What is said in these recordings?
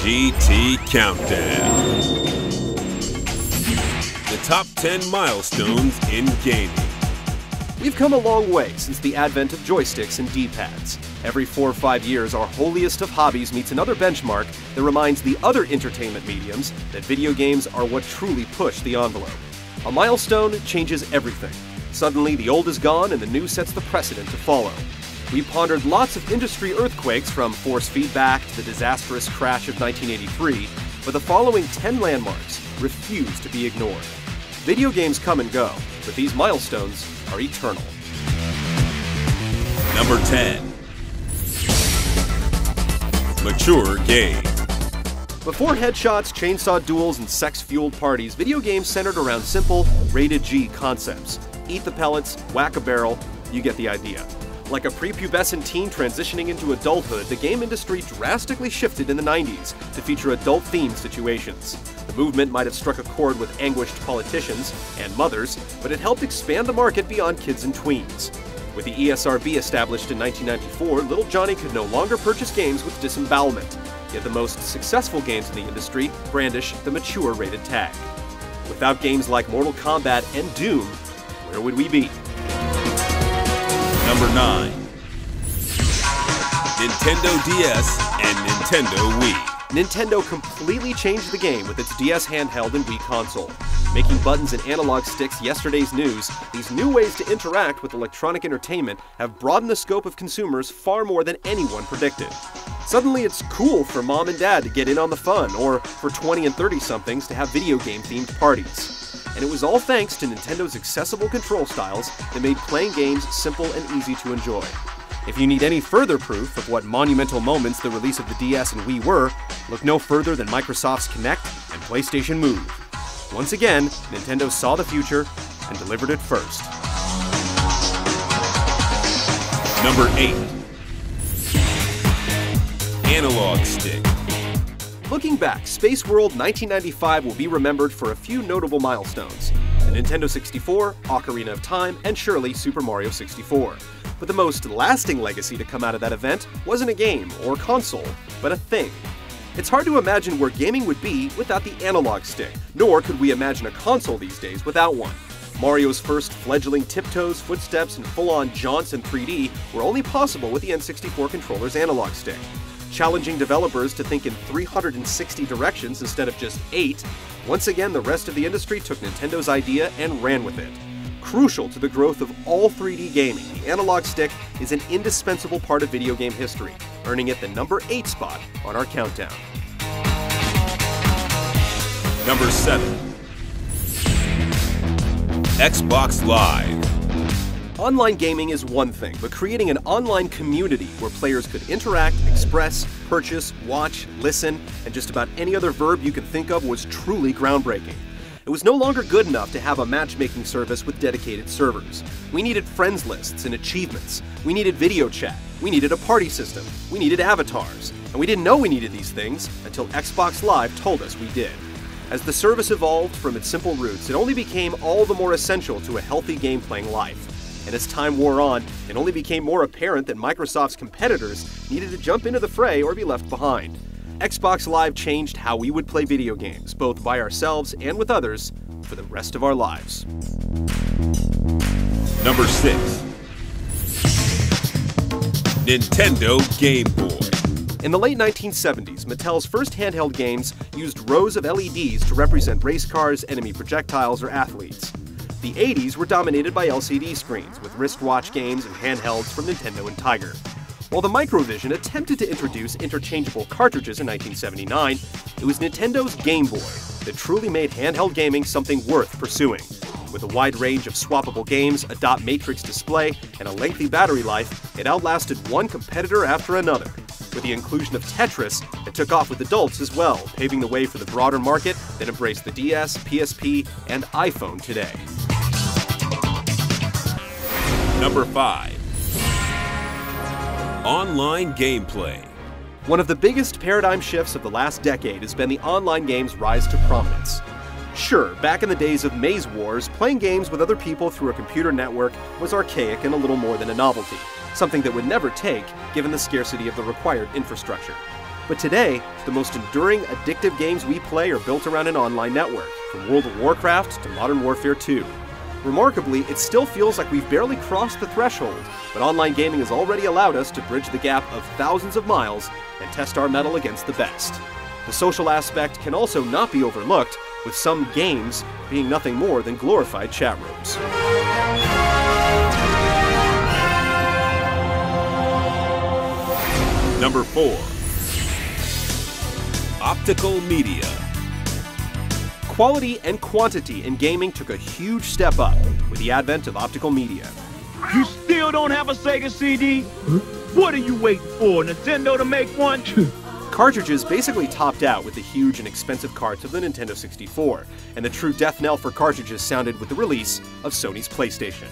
GT Countdown. The top 10 milestones in gaming. We've come a long way since the advent of joysticks and D-pads. Every 4 or 5 years, our holiest of hobbies meets another benchmark that reminds the other entertainment mediums that video games are what truly push the envelope. A milestone changes everything. Suddenly, the old is gone and the new sets the precedent to follow. We pondered lots of industry earthquakes, from force feedback to the disastrous crash of 1983, but the following 10 landmarks refuse to be ignored. Video games come and go, but these milestones are eternal. Number 10. Mature game. Before headshots, chainsaw duels, and sex-fueled parties, video games centered around simple, rated G concepts. Eat the pellets, whack a barrel, you get the idea. Like a prepubescent teen transitioning into adulthood, the game industry drastically shifted in the 90s to feature adult-themed situations. The movement might have struck a chord with anguished politicians and mothers, but it helped expand the market beyond kids and tweens. With the ESRB established in 1994, little Johnny could no longer purchase games with disembowelment. Yet the most successful games in the industry brandish the mature rated tag. Without games like Mortal Kombat and Doom, where would we be? Number 9. Nintendo DS and Nintendo Wii. Nintendo completely changed the game with its DS handheld and Wii console. Making buttons and analog sticks yesterday's news, these new ways to interact with electronic entertainment have broadened the scope of consumers far more than anyone predicted. Suddenly it's cool for mom and dad to get in on the fun, or for 20 and 30-somethings to have video game-themed parties. And it was all thanks to Nintendo's accessible control styles that made playing games simple and easy to enjoy. If you need any further proof of what monumental moments the release of the DS and Wii were, look no further than Microsoft's Kinect and PlayStation Move. Once again, Nintendo saw the future and delivered it first. Number 8. Analog stick. Looking back, Space World 1995 will be remembered for a few notable milestones: the Nintendo 64, Ocarina of Time, and surely Super Mario 64. But the most lasting legacy to come out of that event wasn't a game or console, but a thing. It's hard to imagine where gaming would be without the analog stick, nor could we imagine a console these days without one. Mario's first fledgling tiptoes, footsteps, and full-on jaunts in 3D were only possible with the N64 controller's analog stick. Challenging developers to think in 360 directions instead of just 8, once again the rest of the industry took Nintendo's idea and ran with it. Crucial to the growth of all 3D gaming, the analog stick is an indispensable part of video game history, earning it the number 8 spot on our countdown. Number 7. Xbox Live. Online gaming is one thing, but creating an online community where players could interact, express, purchase, watch, listen, and just about any other verb you can think of was truly groundbreaking. It was no longer good enough to have a matchmaking service with dedicated servers. We needed friends lists and achievements. We needed video chat. We needed a party system. We needed avatars. And we didn't know we needed these things until Xbox Live told us we did. As the service evolved from its simple roots, it only became all the more essential to a healthy game-playing life. And as time wore on, it only became more apparent that Microsoft's competitors needed to jump into the fray or be left behind. Xbox Live changed how we would play video games, both by ourselves and with others, for the rest of our lives. Number 6. Nintendo Game Boy. In the late 1970s, Mattel's first handheld games used rows of LEDs to represent race cars, enemy projectiles, or athletes. The 80s were dominated by LCD screens, with wristwatch games and handhelds from Nintendo and Tiger. While the Microvision attempted to introduce interchangeable cartridges in 1979, it was Nintendo's Game Boy that truly made handheld gaming something worth pursuing. With a wide range of swappable games, a dot matrix display, and a lengthy battery life, it outlasted one competitor after another. With the inclusion of Tetris, it took off with adults as well, paving the way for the broader market that embraced the DS, PSP, and iPhone today. Number 5. Online gameplay. One of the biggest paradigm shifts of the last decade has been the online game's rise to prominence. Sure, back in the days of Maze Wars, playing games with other people through a computer network was archaic and a little more than a novelty, something that would never take given the scarcity of the required infrastructure. But today, the most enduring, addictive games we play are built around an online network, from World of Warcraft to Modern Warfare 2. Remarkably, it still feels like we've barely crossed the threshold, but online gaming has already allowed us to bridge the gap of thousands of miles and test our mettle against the best. The social aspect can also not be overlooked, with some games being nothing more than glorified chat rooms. Number 4. Optical media. Quality and quantity in gaming took a huge step up with the advent of optical media. You still don't have a Sega CD? What are you waiting for, Nintendo to make one? Cartridges basically topped out with the huge and expensive carts of the Nintendo 64, and the true death knell for cartridges sounded with the release of Sony's PlayStation.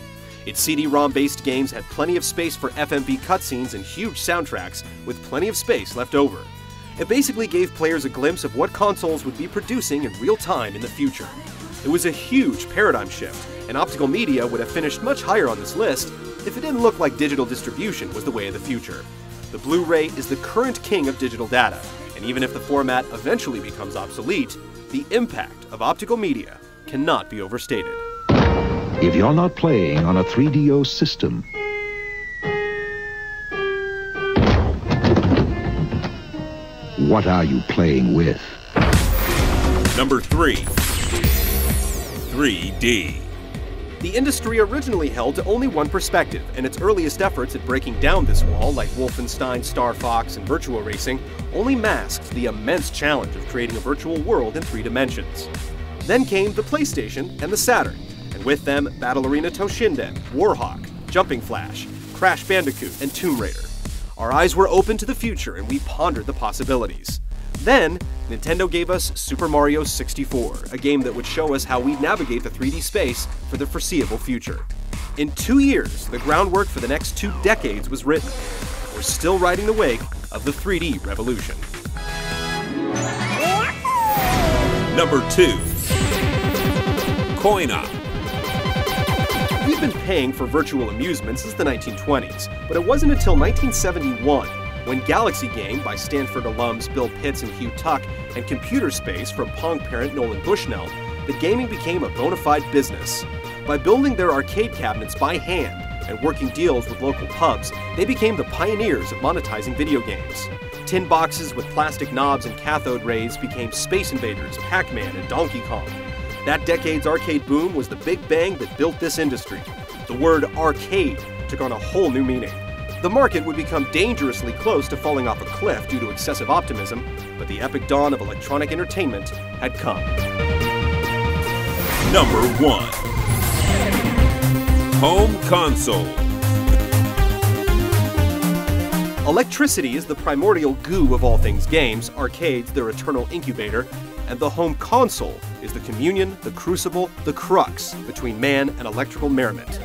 Its CD-ROM-based games had plenty of space for FMV cutscenes and huge soundtracks with plenty of space left over. It basically gave players a glimpse of what consoles would be producing in real time in the future. It was a huge paradigm shift, and optical media would have finished much higher on this list if it didn't look like digital distribution was the way of the future. The Blu-ray is the current king of digital data, and even if the format eventually becomes obsolete, the impact of optical media cannot be overstated. If you're not playing on a 3DO system, what are you playing with? Number 3. 3D. The industry originally held to only one perspective, and its earliest efforts at breaking down this wall, like Wolfenstein, Star Fox, and Virtua Racing, only masked the immense challenge of creating a virtual world in 3 dimensions. Then came the PlayStation and the Saturn, and with them, Battle Arena Toshinden, Warhawk, Jumping Flash, Crash Bandicoot, and Tomb Raider. Our eyes were open to the future, and we pondered the possibilities. Then, Nintendo gave us Super Mario 64, a game that would show us how we'd navigate the 3D space for the foreseeable future. In 2 years, the groundwork for the next 2 decades was written. We're still riding the wake of the 3D revolution. Number 2. Coin-op. We've been paying for virtual amusement since the 1920s, but it wasn't until 1971 when Galaxy Game by Stanford alums Bill Pitts and Hugh Tuck and Computer Space from Pong parent Nolan Bushnell that gaming became a bona fide business. By building their arcade cabinets by hand and working deals with local pubs, they became the pioneers of monetizing video games. Tin boxes with plastic knobs and cathode rays became Space Invaders, Pac-Man, and Donkey Kong. That decade's arcade boom was the big bang that built this industry. The word arcade took on a whole new meaning. The market would become dangerously close to falling off a cliff due to excessive optimism, but the epic dawn of electronic entertainment had come. Number 1. Home console. Electricity is the primordial goo of all things games, arcades their eternal incubator, and the home console is the communion, the crucible, the crux between man and electrical merriment.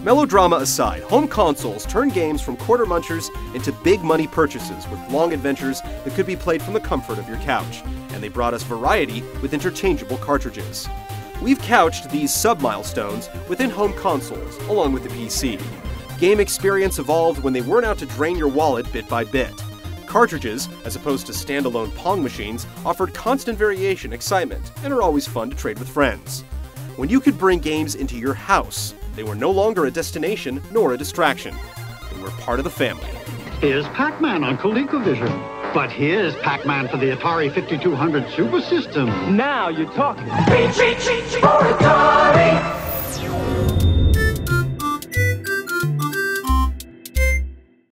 Melodrama aside, home consoles turn games from quarter munchers into big money purchases with long adventures that could be played from the comfort of your couch, and they brought us variety with interchangeable cartridges. We've couched these sub-milestones within home consoles, along with the PC. Game experience evolved when they weren't out to drain your wallet bit by bit. Cartridges, as opposed to standalone Pong machines, offered constant variation, excitement, and are always fun to trade with friends. When you could bring games into your house, they were no longer a destination nor a distraction. They were part of the family. Here's Pac-Man on ColecoVision. But here's Pac-Man for the Atari 5200 Super System. Now you're talking. For a